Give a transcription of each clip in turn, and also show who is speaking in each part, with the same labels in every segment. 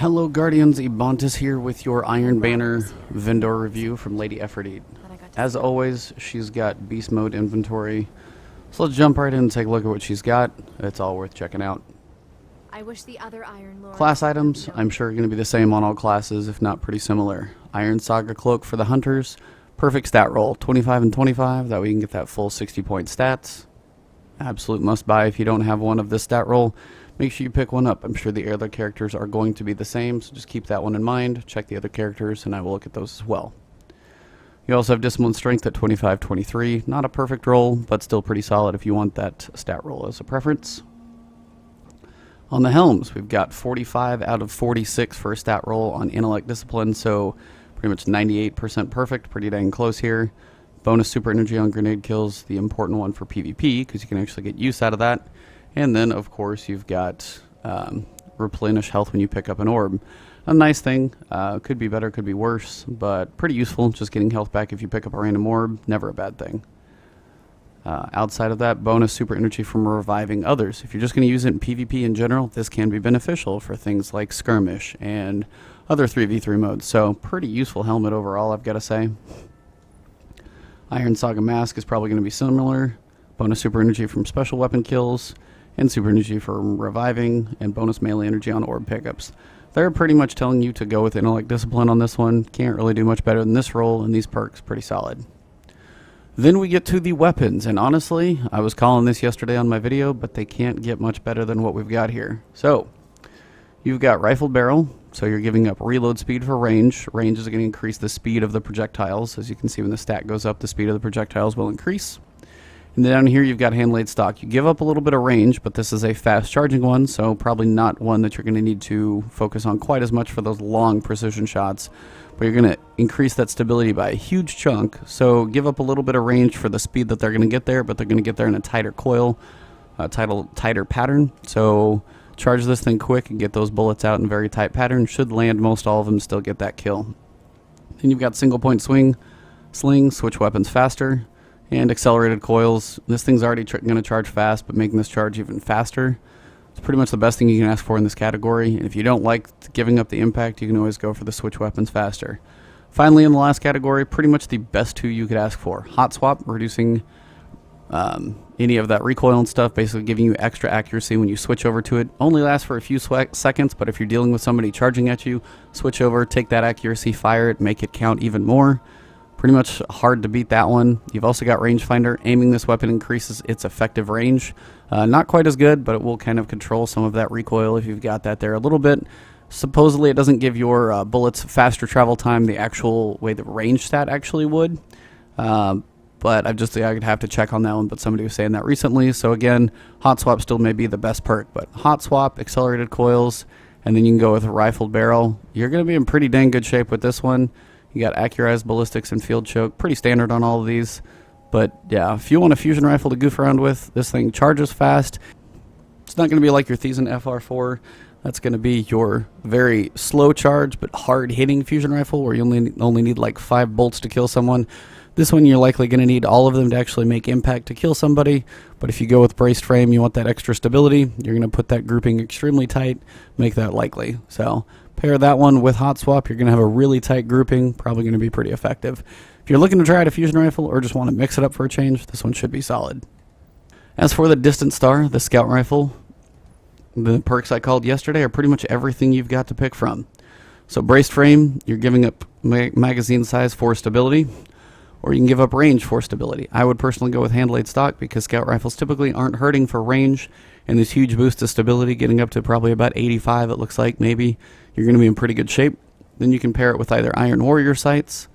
Speaker 1: Hello Guardians, Ebontis here with your Iron Banner vendor review from Lady Efrideet. As always, she's got beast mode inventory, so let's jump right in and take a look at what she's got. It's all worth checking out.
Speaker 2: I wish the other Iron Lord
Speaker 1: Class items, I'm sure are going to be the same on all classes, if not pretty similar. Iron Saga Cloak for the Hunters, perfect stat roll, 25 and 25, that way you can get that full 60 point stats. Absolute must buy if you don't have one of this stat roll. Make sure you pick one up. I'm sure the other characters are going to be the same, so just keep that one in mind. Check the other characters, and I will look at those as well. You also have Discipline Strength at 25-23. Not a perfect roll, but still pretty solid if you want that stat roll as a preference. On the helms, we've got 45 out of 46 for a stat roll on Intellect Discipline, so pretty much 98% perfect. Pretty dang close here. Bonus Super Energy on Grenade Kills, the important one for PvP, because you can actually get use out of that. And then, of course, you've got replenish health when you pick up an orb. A nice thing. Could be better, could be worse, but pretty useful. Just getting health back if you pick up a random orb, never a bad thing. Outside of that, bonus super energy from reviving others. If you're just going to use it in PvP in general, this can be beneficial for things like skirmish and other 3v3 modes. So, pretty useful helmet overall, I've got to say. Iron Saga Mask is probably going to be similar. Bonus super energy from special weapon kills, and super energy for reviving, and bonus melee energy on orb pickups. They're pretty much telling you to go with Intellect Discipline on this one. Can't really do much better than this roll, and these perks pretty solid. Then we get to the weapons, and honestly, I was calling this yesterday on my video, but they can't get much better than what we've got here. So, you've got Rifled Barrel, so you're giving up reload speed for range. Range is going to increase the speed of the projectiles. As you can see, when the stat goes up, the speed of the projectiles will increase. And then down here you've got Hand Laid Stock. You give up a little bit of range, but this is a fast charging one, so probably not one that you're going to need to focus on quite as much for those long precision shots. But you're going to increase that stability by a huge chunk, so give up a little bit of range for the speed that they're going to get there, but they're going to get there in a tighter coil, tighter pattern. So charge this thing quick and get those bullets out in very tight pattern. Should land most all of them, still get that kill. Then you've got Single Point Swing, Sling, switch weapons faster. And accelerated coils. This thing's already going to charge fast, but making this charge even faster. It's pretty much the best thing you can ask for in this category. And if you don't like giving up the impact, you can always go for the switch weapons faster. Finally, in the last category, pretty much the best two you could ask for. Hot Swap, reducing any of that recoil and stuff, basically giving you extra accuracy when you switch over to it. Only lasts for a few seconds, but if you're dealing with somebody charging at you, switch over, take that accuracy, fire it, make it count even more. Pretty much hard to beat that one. You've also got Rangefinder. Aiming this weapon increases its effective range. Not quite as good, but it will kind of control some of that recoil if you've got that there a little bit. Supposedly it doesn't give your bullets faster travel time the actual way the range stat actually would. But I'd have to check on that one, but somebody was saying that recently. So again, Hot Swap still may be the best perk, but Hot Swap, accelerated coils, and then you can go with a Rifled Barrel. You're going to be in pretty dang good shape with this one. You got Accurized Ballistics and Field Choke. Pretty standard on all of these. But yeah, if you want a fusion rifle to goof around with, this thing charges fast. It's not going to be like your Thiessen FR4. That's going to be your very slow charge but hard hitting fusion rifle where you only need like 5 bolts to kill someone. This one you're likely going to need all of them to actually make impact to kill somebody. But if you go with braced frame, you want that extra stability. You're going to put that grouping extremely tight, make that likely. So pair that one with Hot Swap, you're going to have a really tight grouping, probably going to be pretty effective. If you're looking to try out a fusion rifle or just want to mix it up for a change, this one should be solid. As for the Distant Star, the scout rifle, the perks I called yesterday are pretty much everything you've got to pick from. So braced frame, you're giving up magazine size for stability, or you can give up range for stability. I would personally go with Hand Laid Stock because scout rifles typically aren't hurting for range, and this huge boost to stability, getting up to probably about 85 it looks like maybe, you're going to be in pretty good shape. Then you can pair it with either Iron Warrior sights,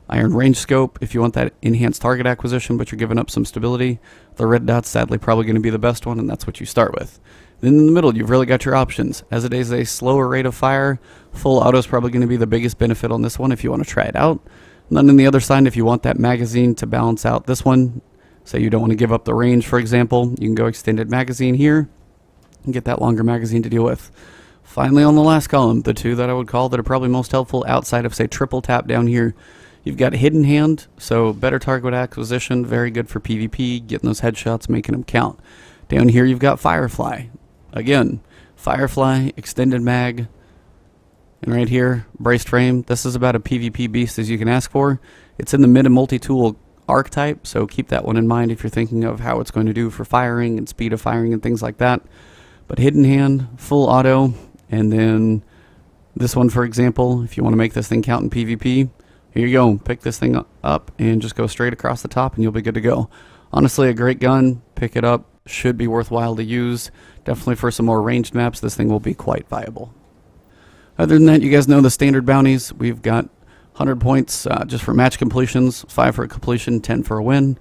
Speaker 1: Iron Range Scope if you want that enhanced target acquisition but you're giving up some stability. The red dot's sadly probably going to be the best one, and that's what you start with. Then in the middle, you've really got your options. As it is a slower rate of fire, full auto is probably going to be the biggest benefit on this one if you want to try it out. And then on the other side, if you want that magazine to balance out this one, say you don't want to give up the range, for example, you can go extended magazine here and get that longer magazine to deal with. Finally, on the last column, the two that I would call that are probably most helpful outside of, say, triple tap down here, you've got Hidden Hand, so better target acquisition, very good for PvP, getting those headshots, making them count. Down here, you've got Firefly. Again, Firefly, extended mag, And right here, braced frame. This is about a PvP beast as you can ask for. It's in the mid and multi-tool archetype, so keep that one in mind if you're thinking of how it's going to do for firing and speed of firing and things like that. But hidden hand, full auto, and then this one, for example, if you want to make this thing count in PvP, here you go. Pick this thing up and just go straight across the top and you'll be good to go. Honestly, a great gun. Pick it up. Should be worthwhile to use. Definitely for some more ranged maps, this thing will be quite viable. Other than that, you guys know the standard bounties. We've got 100 points just for match completions, 5 for a completion, 10 for a win.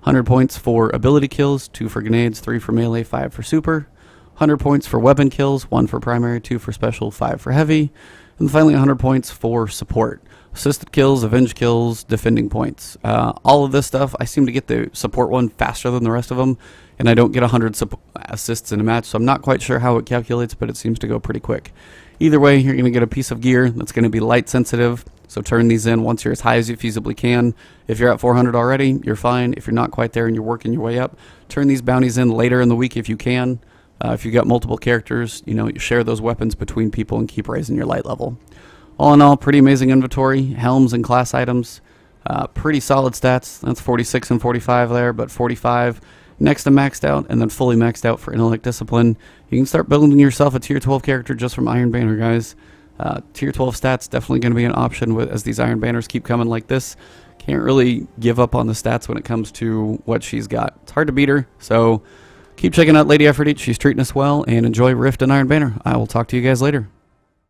Speaker 1: 100 points for ability kills, 2 for grenades, 3 for melee, 5 for super. 100 points for weapon kills, 1 for primary, 2 for special, 5 for heavy. And finally 100 points for support. Assisted kills, avenge kills, defending points. All of this stuff, I seem to get the support one faster than the rest of them, and I don't get 100 assists in a match, so I'm not quite sure how it calculates, but it seems to go pretty quick. Either way, you're going to get a piece of gear that's going to be light sensitive, so turn these in once you're as high as you feasibly can. If you're at 400 already, you're fine. If you're not quite there and you're working your way up, turn these bounties in later in the week if you can. If you've got multiple characters, you share those weapons between people and keep raising your light level. All in all, pretty amazing inventory, helms and class items, pretty solid stats. That's 46 and 45 there, but 45 next to maxed out and then fully maxed out for intellect discipline. You can start building yourself a tier 12 character just from Iron Banner, guys. Tier 12 stats definitely going to be an option as these Iron Banners keep coming like this. Can't really give up on the stats when it comes to what she's got. It's hard to beat her, so keep checking out Lady Efrideet. She's treating us well, and enjoy Rift and Iron Banner. I will talk to you guys later.